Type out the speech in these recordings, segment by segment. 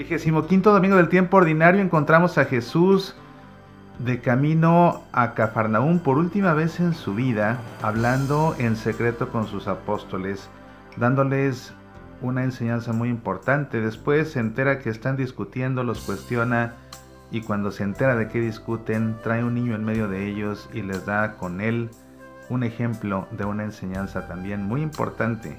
25º domingo del tiempo ordinario encontramos a Jesús de camino a Cafarnaúm por última vez en su vida, hablando en secreto con sus apóstoles, dándoles una enseñanza muy importante. Después se entera que están discutiendo, los cuestiona y cuando se entera de qué discuten, trae un niño en medio de ellos y les da con él un ejemplo de una enseñanza también muy importante.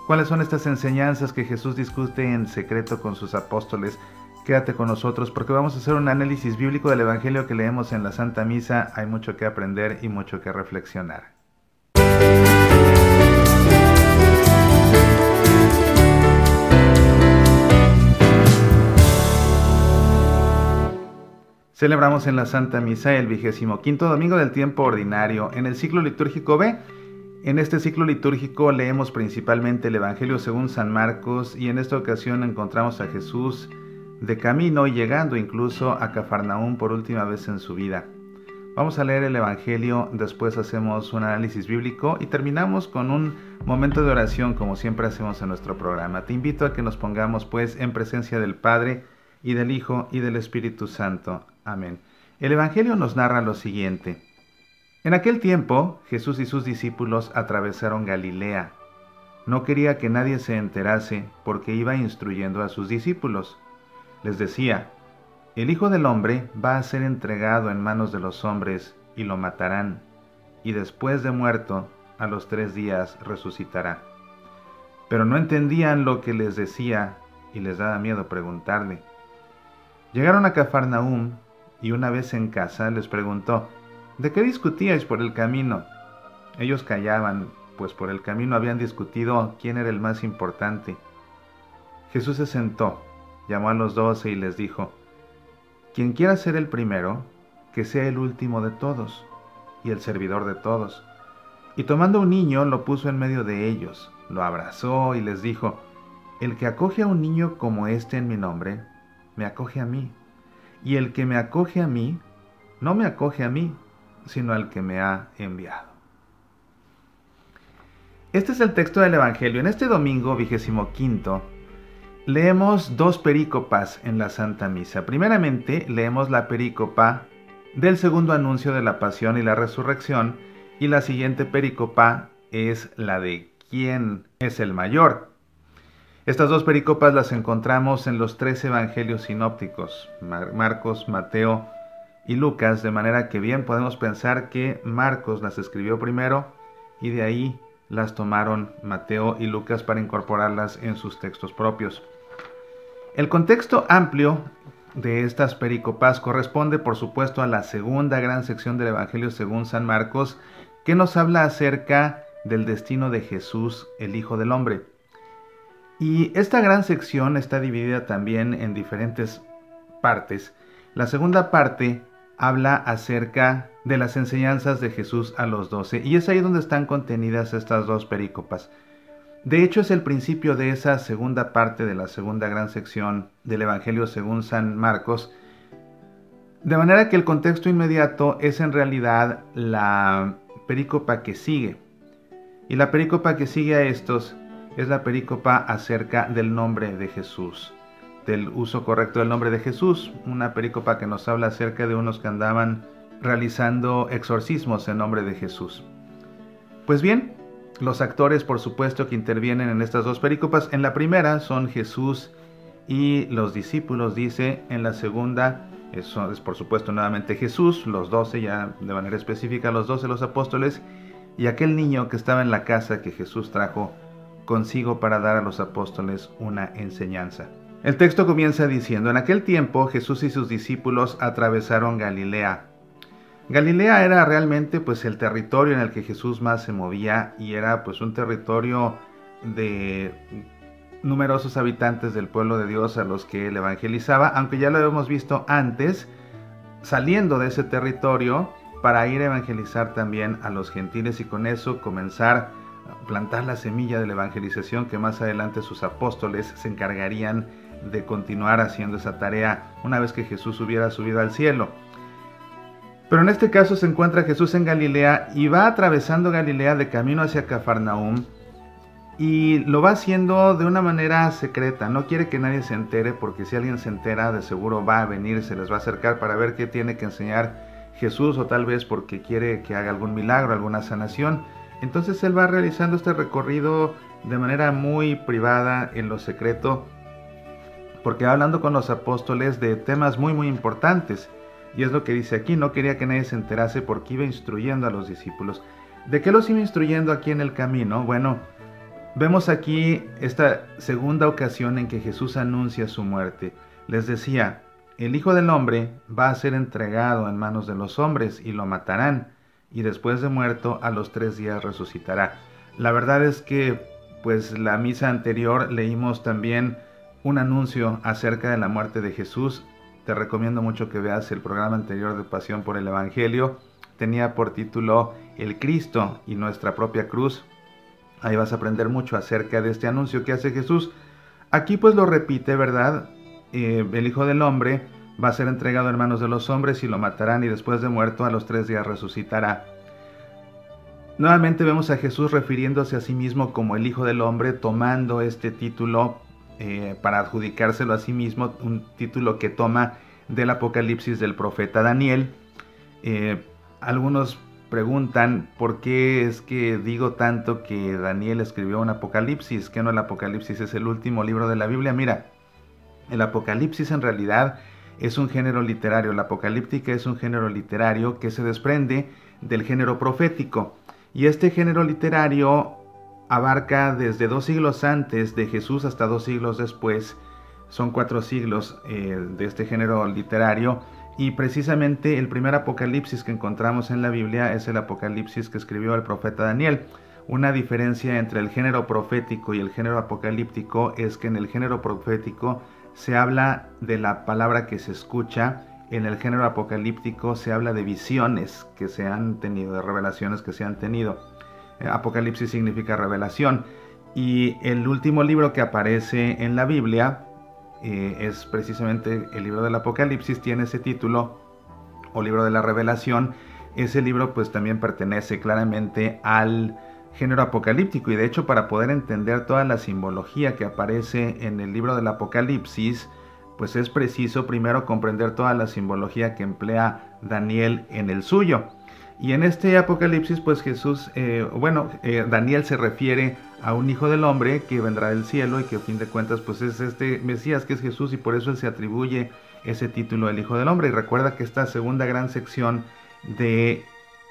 ¿Cuáles son estas enseñanzas que Jesús discute en secreto con sus apóstoles? Quédate con nosotros porque vamos a hacer un análisis bíblico del Evangelio que leemos en la Santa Misa. Hay mucho que aprender y mucho que reflexionar. Celebramos en la Santa Misa el 25º domingo del tiempo ordinario en el ciclo litúrgico B. En este ciclo litúrgico leemos principalmente el Evangelio según San Marcos y en esta ocasión encontramos a Jesús de camino y llegando incluso a Cafarnaúm por última vez en su vida. Vamos a leer el Evangelio, después hacemos un análisis bíblico y terminamos con un momento de oración como siempre hacemos en nuestro programa. Te invito a que nos pongamos pues en presencia del Padre y del Hijo y del Espíritu Santo. Amén. El Evangelio nos narra lo siguiente. En aquel tiempo, Jesús y sus discípulos atravesaron Galilea. No quería que nadie se enterase porque iba instruyendo a sus discípulos. Les decía, el Hijo del Hombre va a ser entregado en manos de los hombres y lo matarán, y después de muerto, a los 3 días resucitará. Pero no entendían lo que les decía y les daba miedo preguntarle. Llegaron a Cafarnaúm y una vez en casa les preguntó, ¿de qué discutíais por el camino? Ellos callaban, pues por el camino habían discutido quién era el más importante. Jesús se sentó, llamó a los 12 y les dijo, quien quiera ser el primero, que sea el último de todos y el servidor de todos. Y tomando un niño lo puso en medio de ellos, lo abrazó y les dijo, el que acoge a un niño como este en mi nombre, me acoge a mí. Y el que me acoge a mí, no me acoge a mí, sino al que me ha enviado. Este es el texto del Evangelio. En este domingo 25º leemos 2 perícopas en la Santa Misa. Primeramente leemos la perícopa del segundo anuncio de la pasión y la resurrección y la siguiente perícopa es la de quién es el mayor. Estas 2 perícopas las encontramos en los 3 evangelios sinópticos, Marcos, Mateo y Lucas, de manera que bien podemos pensar que Marcos las escribió primero y de ahí las tomaron Mateo y Lucas para incorporarlas en sus textos propios. El contexto amplio de estas perícopas corresponde por supuesto a la segunda gran sección del Evangelio según San Marcos, que nos habla acerca del destino de Jesús, el Hijo del Hombre. Y esta gran sección está dividida también en diferentes partes. La segunda parte habla acerca de las enseñanzas de Jesús a los 12 y es ahí donde están contenidas estas 2 perícopas. De hecho es el principio de esa segunda parte de la segunda gran sección del Evangelio según San Marcos, de manera que el contexto inmediato es en realidad la perícopa que sigue. Y la perícopa que sigue a estos es la perícopa acerca del nombre de Jesús, del uso correcto del nombre de Jesús, una perícopa que nos habla acerca de unos que andaban realizando exorcismos en nombre de Jesús. Pues bien, los actores por supuesto que intervienen en estas 2 perícopas, en la primera son Jesús y los discípulos, dice, en la segunda es por supuesto nuevamente Jesús, los 12 ya de manera específica, los 12 los apóstoles y aquel niño que estaba en la casa que Jesús trajo consigo para dar a los apóstoles una enseñanza. El texto comienza diciendo, en aquel tiempo Jesús y sus discípulos atravesaron Galilea. Galilea era realmente pues el territorio en el que Jesús más se movía y era pues un territorio de numerosos habitantes del pueblo de Dios a los que él evangelizaba, aunque ya lo hemos visto antes, saliendo de ese territorio para ir a evangelizar también a los gentiles y con eso comenzar plantar la semilla de la evangelización que más adelante sus apóstoles se encargarían de continuar haciendo esa tarea una vez que Jesús hubiera subido al cielo. Pero en este caso se encuentra Jesús en Galilea y va atravesando Galilea de camino hacia Cafarnaúm y lo va haciendo de una manera secreta, no quiere que nadie se entere, porque si alguien se entera de seguro va a venir, se les va a acercar para ver qué tiene que enseñar Jesús, o tal vez porque quiere que haga algún milagro, alguna sanación. Entonces él va realizando este recorrido de manera muy privada, en lo secreto, porque va hablando con los apóstoles de temas muy importantes. Y es lo que dice aquí, no quería que nadie se enterase porque iba instruyendo a los discípulos. ¿De qué los iba instruyendo aquí en el camino? Bueno, vemos aquí esta segunda ocasión en que Jesús anuncia su muerte. Les decía, el Hijo del Hombre va a ser entregado en manos de los hombres y lo matarán, y después de muerto a los 3 días resucitará. La verdad es que, pues la misa anterior leímos también un anuncio acerca de la muerte de Jesús. Te recomiendo mucho que veas el programa anterior de Pasión por el Evangelio. Tenía por título El Cristo y nuestra propia cruz. Ahí vas a aprender mucho acerca de este anuncio que hace Jesús. Aquí pues lo repite, ¿verdad? El Hijo del Hombre va a ser entregado en manos de los hombres y lo matarán, y después de muerto a los 3 días resucitará. Nuevamente vemos a Jesús refiriéndose a sí mismo como el Hijo del Hombre, tomando este título para adjudicárselo a sí mismo, un título que toma del Apocalipsis del profeta Daniel. Algunos preguntan por qué es que digo tanto que Daniel escribió un Apocalipsis, que no el Apocalipsis es el último libro de la Biblia. Mira, el Apocalipsis en realidad es un género literario, la apocalíptica es un género literario que se desprende del género profético, y este género literario abarca desde 2 siglos antes de Jesús hasta 2 siglos después. Son 4 siglos de este género literario, y precisamente el primer Apocalipsis que encontramos en la Biblia es el Apocalipsis que escribió el profeta Daniel. Una diferencia entre el género profético y el género apocalíptico es que en el género profético se habla de la palabra que se escucha, en el género apocalíptico se habla de visiones que se han tenido, de revelaciones que se han tenido. Apocalipsis significa revelación, y el último libro que aparece en la Biblia es precisamente el libro del Apocalipsis, tiene ese título, o libro de la revelación. Ese libro pues también pertenece claramente al género apocalíptico, y de hecho, para poder entender toda la simbología que aparece en el libro del Apocalipsis, pues es preciso primero comprender toda la simbología que emplea Daniel en el suyo. Y en este Apocalipsis, pues Jesús, Daniel se refiere a un Hijo del Hombre que vendrá del cielo, y que a fin de cuentas pues es este Mesías que es Jesús, y por eso él se atribuye ese título del Hijo del Hombre. Y recuerda que esta segunda gran sección de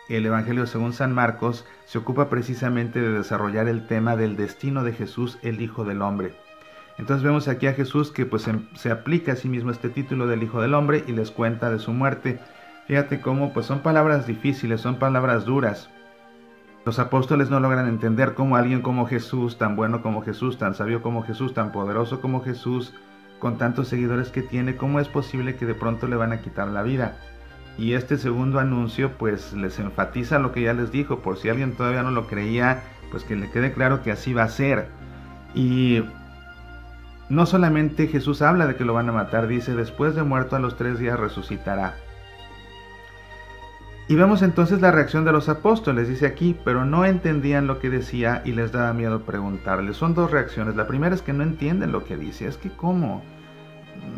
el Evangelio según San Marcos se ocupa precisamente de desarrollar el tema del destino de Jesús, el Hijo del Hombre. Entonces vemos aquí a Jesús que pues se aplica a sí mismo este título del Hijo del Hombre y les cuenta de su muerte. Fíjate cómo pues son palabras difíciles, son palabras duras. Los apóstoles no logran entender cómo alguien como Jesús, tan bueno como Jesús, tan sabio como Jesús, tan poderoso como Jesús, con tantos seguidores que tiene, cómo es posible que de pronto le van a quitar la vida. Y este segundo anuncio pues les enfatiza lo que ya les dijo, por si alguien todavía no lo creía, pues que le quede claro que así va a ser. Y no solamente Jesús habla de que lo van a matar, dice, después de muerto a los 3 días resucitará. Y vemos entonces la reacción de los apóstoles, dice aquí, pero no entendían lo que decía y les daba miedo preguntarle. Son 2 reacciones. La primera es que no entienden lo que dice. Es que ¿cómo?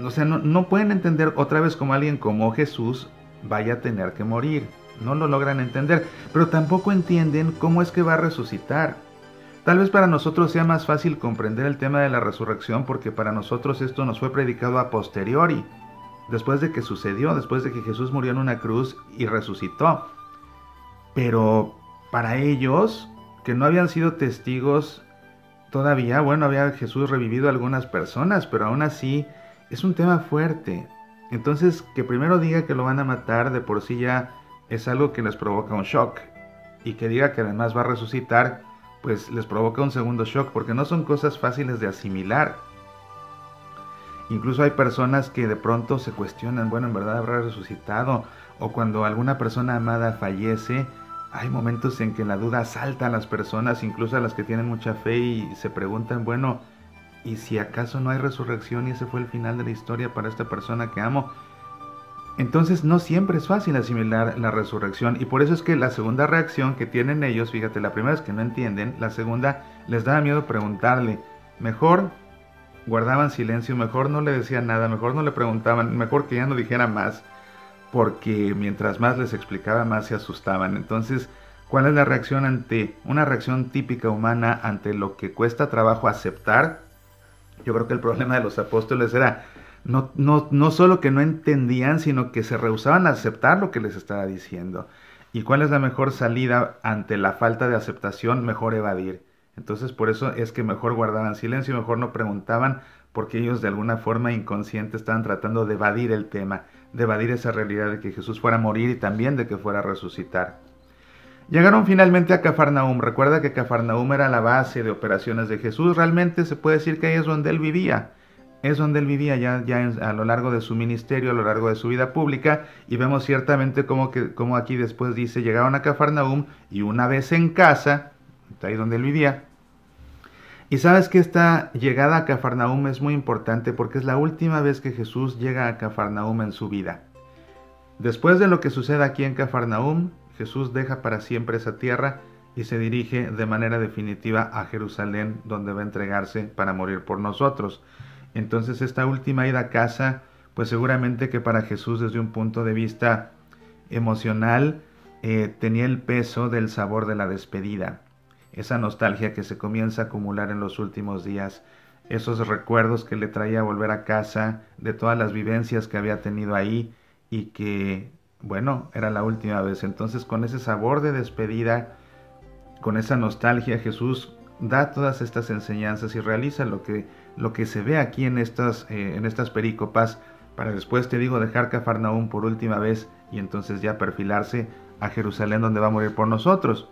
O sea, no pueden entender otra vez cómo alguien como Jesús vaya a tener que morir. No lo logran entender, pero tampoco entienden cómo es que va a resucitar. Tal vez para nosotros sea más fácil comprender el tema de la resurrección, porque para nosotros esto nos fue predicado a posteriori, después de que sucedió, después de que Jesús murió en una cruz y resucitó. Pero para ellos, que no habían sido testigos todavía, bueno, había Jesús revivido a algunas personas, pero aún así es un tema fuerte. Entonces, que primero diga que lo van a matar de por sí ya es algo que les provoca un shock. Y que diga que además va a resucitar, pues les provoca un segundo shock, porque no son cosas fáciles de asimilar. Incluso hay personas que de pronto se cuestionan, bueno, ¿en verdad habrá resucitado? O cuando alguna persona amada fallece, hay momentos en que la duda asalta a las personas, incluso a las que tienen mucha fe, y se preguntan, bueno, ¿y si acaso no hay resurrección y ese fue el final de la historia para esta persona que amo? Entonces no siempre es fácil asimilar la resurrección, y por eso es que la segunda reacción que tienen ellos, fíjate, la primera es que no entienden, la segunda les daba miedo preguntarle, mejor guardaban silencio, mejor no le decían nada, mejor no le preguntaban, mejor que ya no dijera más, porque mientras más les explicaba más se asustaban. Entonces, ¿cuál es la reacción ante una reacción típica humana ante lo que cuesta trabajo aceptar? Yo creo que el problema de los apóstoles era no solo que no entendían, sino que se rehusaban a aceptar lo que les estaba diciendo. ¿Y cuál es la mejor salida ante la falta de aceptación? Mejor evadir. Entonces por eso es que mejor guardaban silencio, mejor no preguntaban, porque ellos de alguna forma inconsciente estaban tratando de evadir el tema, de evadir esa realidad de que Jesús fuera a morir y también de que fuera a resucitar. Llegaron finalmente a Cafarnaúm. Recuerda que Cafarnaúm era la base de operaciones de Jesús. Realmente se puede decir que ahí es donde él vivía. Es donde él vivía a lo largo de su ministerio, a lo largo de su vida pública. Y vemos ciertamente como aquí después dice, llegaron a Cafarnaúm y una vez en casa, está ahí donde él vivía. Y sabes que esta llegada a Cafarnaúm es muy importante porque es la última vez que Jesús llega a Cafarnaúm en su vida. Después de lo que sucede aquí en Cafarnaúm, Jesús deja para siempre esa tierra y se dirige de manera definitiva a Jerusalén, donde va a entregarse para morir por nosotros. Entonces esta última ida a casa, pues seguramente que para Jesús desde un punto de vista emocional, tenía el peso del sabor de la despedida. Esa nostalgia que se comienza a acumular en los últimos días, esos recuerdos que le traía volver a casa, de todas las vivencias que había tenido ahí y que, bueno, era la última vez. Entonces con ese sabor de despedida, con esa nostalgia, Jesús da todas estas enseñanzas y realiza lo que se ve aquí en estas perícopas, para después, te digo, dejar Cafarnaúm por última vez y entonces ya perfilarse a Jerusalén, donde va a morir por nosotros.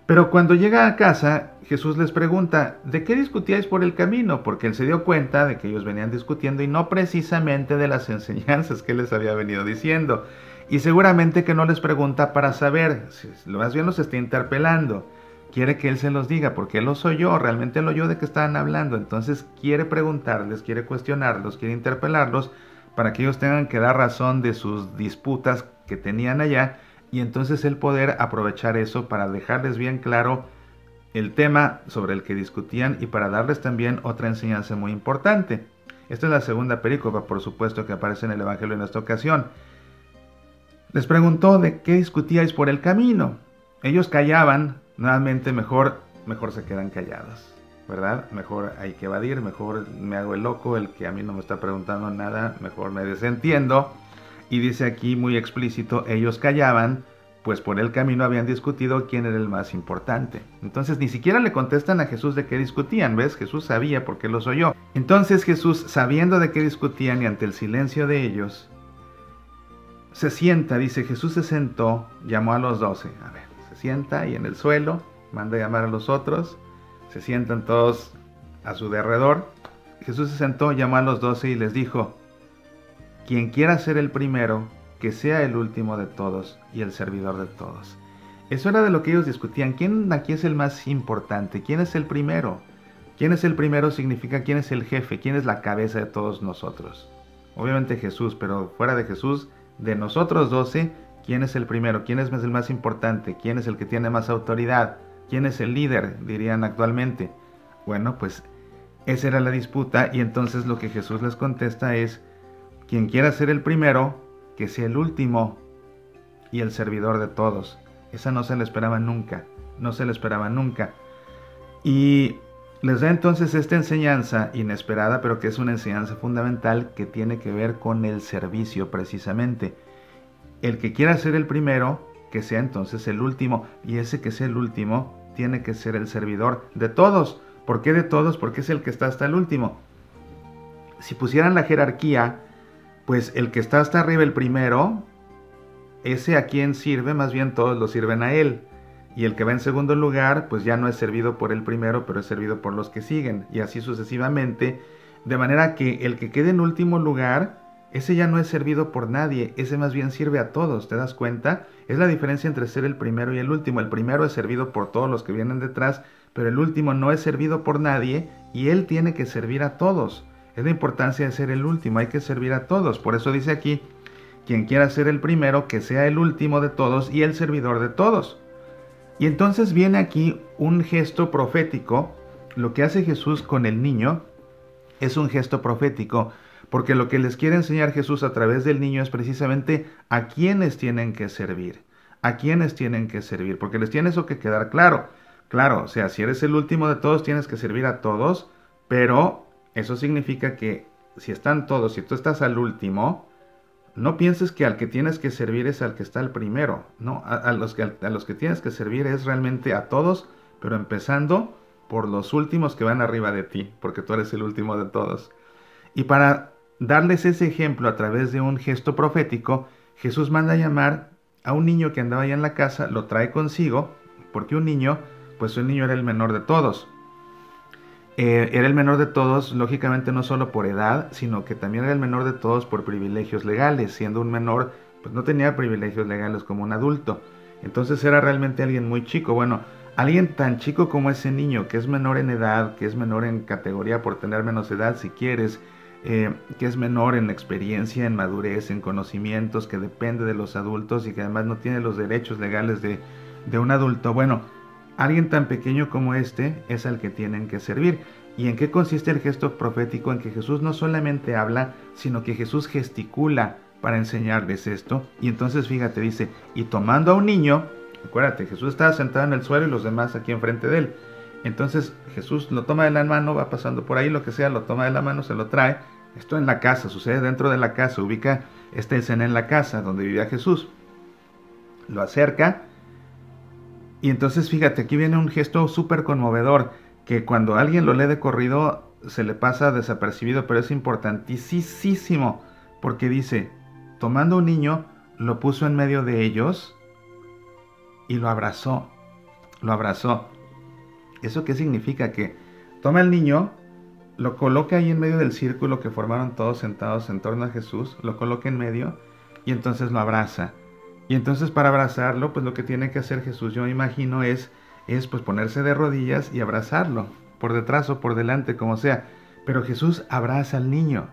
Pero cuando llega a casa, Jesús les pregunta, ¿de qué discutíais por el camino? Porque él se dio cuenta de que ellos venían discutiendo y no precisamente de las enseñanzas que les había venido diciendo. Y seguramente que no les pregunta para saber, más bien los está interpelando. Quiere que él se los diga, porque él los oyó, realmente él oyó de qué estaban hablando. Entonces quiere preguntarles, quiere cuestionarlos, quiere interpelarlos, para que ellos tengan que dar razón de sus disputas que tenían allá, y entonces el poder aprovechar eso para dejarles bien claro el tema sobre el que discutían y para darles también otra enseñanza muy importante. Esta es la segunda perícopa, por supuesto, que aparece en el Evangelio en esta ocasión. Les preguntó de qué discutíais por el camino. Ellos callaban, nuevamente mejor se quedan callados, ¿verdad? Mejor hay que evadir, mejor me hago el loco, el que a mí no me está preguntando nada, mejor me desentiendo. Y dice aquí muy explícito, ellos callaban, pues por el camino habían discutido quién era el más importante. Entonces ni siquiera le contestan a Jesús de qué discutían, ¿ves? Jesús sabía porque los oyó. Entonces Jesús, sabiendo de qué discutían y ante el silencio de ellos, se sienta, dice, Jesús se sentó, llamó a los 12. A ver, se sienta y en el suelo, manda a llamar a los otros, se sientan todos a su derredor. Jesús se sentó, llamó a los 12 y les dijo, quien quiera ser el primero, que sea el último de todos y el servidor de todos. Eso era de lo que ellos discutían. ¿Quién aquí es el más importante? ¿Quién es el primero? ¿Quién es el primero? Significa quién es el jefe, quién es la cabeza de todos nosotros. Obviamente Jesús, pero fuera de Jesús, de nosotros 12, ¿quién es el primero? ¿Quién es el más importante? ¿Quién es el que tiene más autoridad? ¿Quién es el líder? Dirían actualmente. Bueno, pues esa era la disputa y entonces lo que Jesús les contesta es, quien quiera ser el primero, que sea el último y el servidor de todos. Esa no se le esperaba nunca, no se le esperaba nunca. Y les da entonces esta enseñanza inesperada, pero que es una enseñanza fundamental que tiene que ver con el servicio precisamente. El que quiera ser el primero, que sea entonces el último, y ese que sea el último tiene que ser el servidor de todos. ¿Por qué de todos? Porque es el que está hasta el último. Si pusieran la jerarquía, pues el que está hasta arriba, el primero, ese a quien sirve, más bien todos lo sirven a él. Y el que va en segundo lugar, pues ya no es servido por el primero, pero es servido por los que siguen. Y así sucesivamente, de manera que el que quede en último lugar, ese ya no es servido por nadie, ese más bien sirve a todos, ¿te das cuenta? Es la diferencia entre ser el primero y el último. El primero es servido por todos los que vienen detrás, pero el último no es servido por nadie y él tiene que servir a todos. Es la importancia de ser el último, hay que servir a todos. Por eso dice aquí, quien quiera ser el primero, que sea el último de todos y el servidor de todos. Y entonces viene aquí un gesto profético. Lo que hace Jesús con el niño es un gesto profético, porque lo que les quiere enseñar Jesús a través del niño es precisamente a quienes tienen que servir. A quienes tienen que servir, porque les tiene eso que quedar claro. Claro, o sea, si eres el último de todos, tienes que servir a todos, pero eso significa que si están todos, si tú estás al último, no pienses que al que tienes que servir es al que está al primero. No, a los que tienes que servir es realmente a todos, pero empezando por los últimos que van arriba de ti, porque tú eres el último de todos. Y para darles ese ejemplo a través de un gesto profético, Jesús manda a llamar a un niño que andaba allá en la casa, lo trae consigo, porque un niño era el menor de todos. Era el menor de todos, lógicamente no solo por edad, sino que también era el menor de todos por privilegios legales. Siendo un menor, pues no tenía privilegios legales como un adulto. Entonces era realmente alguien muy chico. Bueno, alguien tan chico como ese niño, que es menor en edad, que es menor en categoría por tener menos edad si quieres, que es menor en experiencia, en madurez, en conocimientos, que depende de los adultos y que además no tiene los derechos legales de un adulto. Bueno, alguien tan pequeño como este es al que tienen que servir. ¿Y en qué consiste el gesto profético? En que Jesús no solamente habla, sino que Jesús gesticula para enseñarles esto. Y entonces fíjate, dice, y tomando a un niño, acuérdate, Jesús estaba sentado en el suelo y los demás aquí enfrente de él. Entonces Jesús lo toma de la mano, va pasando por ahí, lo que sea, lo toma de la mano, se lo trae. Esto en la casa, sucede dentro de la casa, ubica esta escena en la casa donde vivía Jesús. Lo acerca. Y entonces fíjate, aquí viene un gesto súper conmovedor, que cuando alguien lo lee de corrido se le pasa desapercibido, pero es importantísimo, porque dice, tomando un niño, lo puso en medio de ellos y lo abrazó. ¿Eso qué significa? Que toma al niño, lo coloca ahí en medio del círculo que formaron todos sentados en torno a Jesús, lo coloca en medio y entonces lo abraza. Y entonces para abrazarlo, pues lo que tiene que hacer Jesús, yo imagino, es pues ponerse de rodillas y abrazarlo, por detrás o por delante, como sea. Pero Jesús abraza al niño.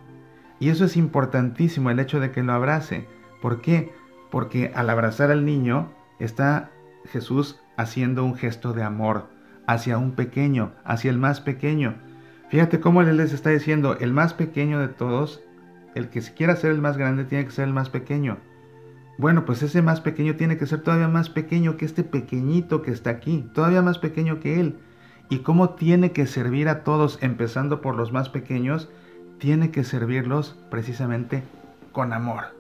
Y eso es importantísimo, el hecho de que lo abrace. ¿Por qué? Porque al abrazar al niño, está Jesús haciendo un gesto de amor hacia un pequeño, hacia el más pequeño. Fíjate cómo Él les está diciendo, el más pequeño de todos, el que quiera ser el más grande, tiene que ser el más pequeño. Bueno, pues ese más pequeño tiene que ser todavía más pequeño que este pequeñito que está aquí, todavía más pequeño que él. ¿Y cómo tiene que servir a todos, empezando por los más pequeños? Tiene que servirlos precisamente con amor.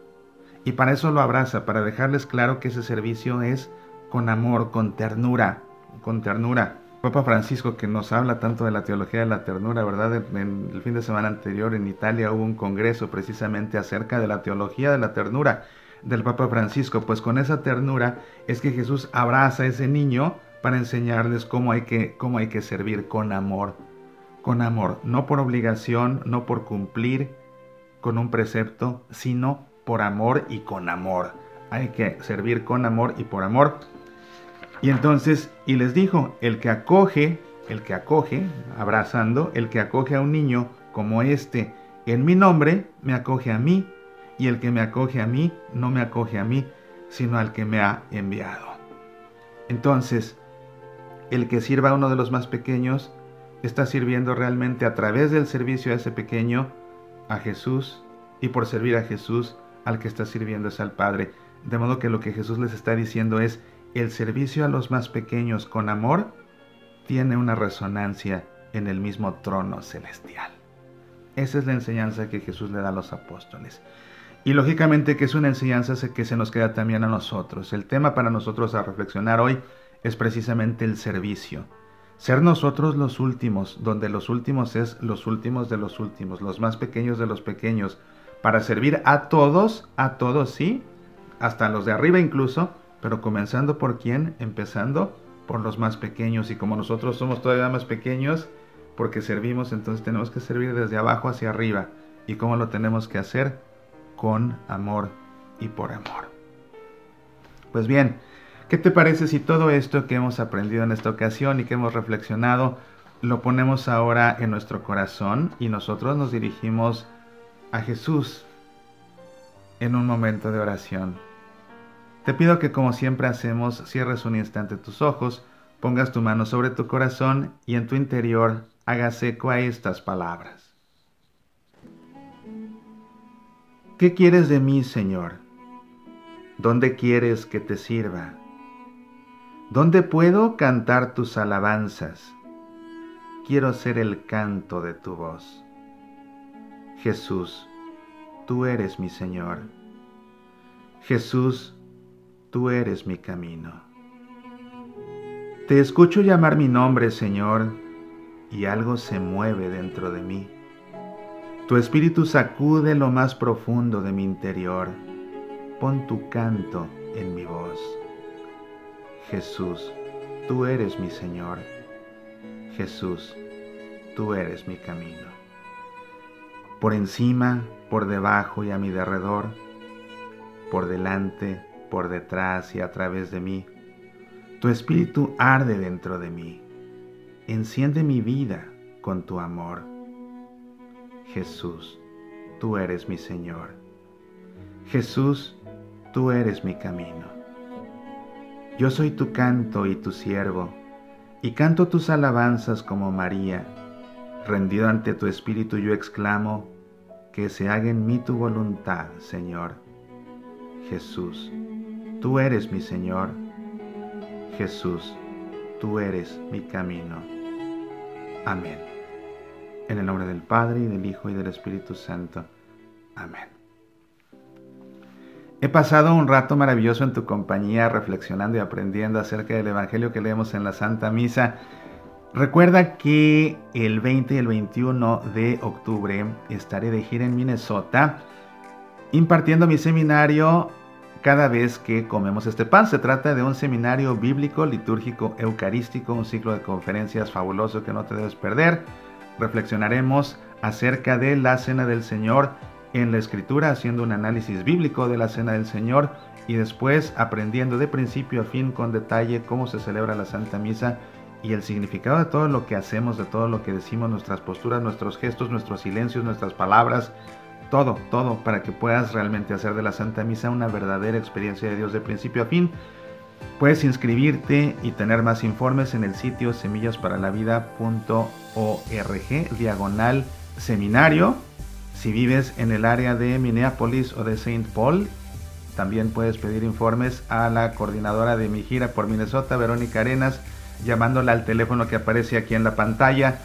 Y para eso lo abraza, para dejarles claro que ese servicio es con amor, con ternura, con ternura. Papa Francisco, que nos habla tanto de la teología de la ternura, ¿verdad? En el fin de semana anterior en Italia hubo un congreso precisamente acerca de la teología de la ternura del Papa Francisco. Pues con esa ternura es que Jesús abraza a ese niño para enseñarles cómo hay que servir con amor, no por obligación, no por cumplir con un precepto, sino por amor y con amor. Hay que servir con amor y por amor. Y entonces, y les dijo, el que acoge, abrazando, el que acoge a un niño como este en mi nombre, me acoge a mí. Y el que me acoge a mí, no me acoge a mí, sino al que me ha enviado. Entonces, el que sirva a uno de los más pequeños, está sirviendo realmente a través del servicio a ese pequeño, a Jesús, y por servir a Jesús, al que está sirviendo es al Padre. De modo que lo que Jesús les está diciendo es, el servicio a los más pequeños con amor, tiene una resonancia en el mismo trono celestial. Esa es la enseñanza que Jesús le da a los apóstoles. Y lógicamente que es una enseñanza que se nos queda también a nosotros. El tema para nosotros a reflexionar hoy es precisamente el servicio. Ser nosotros los últimos, donde los últimos es los últimos de los últimos, los más pequeños de los pequeños, para servir a todos sí, hasta los de arriba incluso, pero comenzando por quién, empezando por los más pequeños. Y como nosotros somos todavía más pequeños, porque servimos, entonces tenemos que servir desde abajo hacia arriba. ¿Y cómo lo tenemos que hacer? Con amor y por amor. Pues bien, ¿qué te parece si todo esto que hemos aprendido en esta ocasión y que hemos reflexionado lo ponemos ahora en nuestro corazón y nosotros nos dirigimos a Jesús en un momento de oración. Te pido que, como siempre hacemos, cierres un instante tus ojos, pongas tu mano sobre tu corazón y en tu interior hagas eco a estas palabras. ¿Qué quieres de mí, Señor? ¿Dónde quieres que te sirva? ¿Dónde puedo cantar tus alabanzas? Quiero ser el canto de tu voz. Jesús, tú eres mi Señor. Jesús, tú eres mi camino. Te escucho llamar mi nombre, Señor, y algo se mueve dentro de mí. Tu espíritu sacude lo más profundo de mi interior. Pon tu canto en mi voz. Jesús, tú eres mi Señor. Jesús, tú eres mi camino. Por encima, por debajo y a mi derredor, por delante, por detrás y a través de mí, tu espíritu arde dentro de mí. Enciende mi vida con tu amor. Jesús, tú eres mi Señor. Jesús, tú eres mi camino. Yo soy tu canto y tu siervo, y canto tus alabanzas como María. Rendido ante tu espíritu yo exclamo, que se haga en mí tu voluntad, Señor. Jesús, tú eres mi Señor. Jesús, tú eres mi camino. Amén. En el nombre del Padre, y del Hijo, y del Espíritu Santo. Amén. He pasado un rato maravilloso en tu compañía, reflexionando y aprendiendo acerca del Evangelio que leemos en la Santa Misa. Recuerda que el 20 y el 21 de octubre estaré de gira en Minnesota, impartiendo mi seminario cada vez que comemos este pan. Se trata de un seminario bíblico, litúrgico, eucarístico, un ciclo de conferencias fabuloso que no te debes perder. Reflexionaremos acerca de la Cena del Señor en la Escritura, haciendo un análisis bíblico de la Cena del Señor y después aprendiendo de principio a fin con detalle cómo se celebra la Santa Misa y el significado de todo lo que hacemos, de todo lo que decimos, nuestras posturas, nuestros gestos, nuestros silencios, nuestras palabras, todo para que puedas realmente hacer de la Santa Misa una verdadera experiencia de Dios de principio a fin. Puedes inscribirte y tener más informes en el sitio semillasparalavida.org/seminario. Si vives en el área de Minneapolis o de Saint Paul, también puedes pedir informes a la coordinadora de mi gira por Minnesota, Verónica Arenas, llamándola al teléfono que aparece aquí en la pantalla.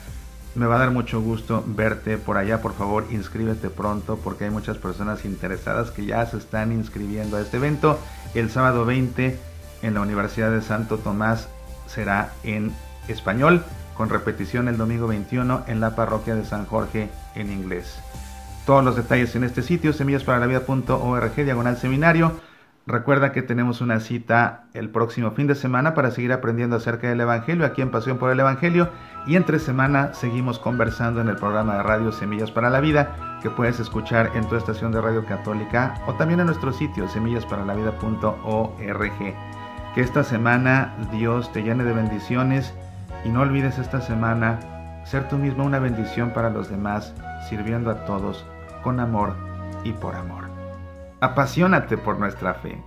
Me va a dar mucho gusto verte por allá. Por favor, inscríbete pronto porque hay muchas personas interesadas que ya se están inscribiendo a este evento. El sábado 20 en la Universidad de Santo Tomás será en español, con repetición el domingo 21 en la parroquia de San Jorge en inglés. Todos los detalles en este sitio, semillasparalavida.org/seminario. Recuerda que tenemos una cita el próximo fin de semana para seguir aprendiendo acerca del Evangelio aquí en Pasión por el Evangelio, y entre semana seguimos conversando en el programa de radio Semillas para la Vida, que puedes escuchar en tu estación de radio católica o también en nuestro sitio semillasparalavida.org. Que esta semana Dios te llene de bendiciones y no olvides esta semana ser tú mismo una bendición para los demás, sirviendo a todos con amor y por amor. Apasionate por nuestra fe.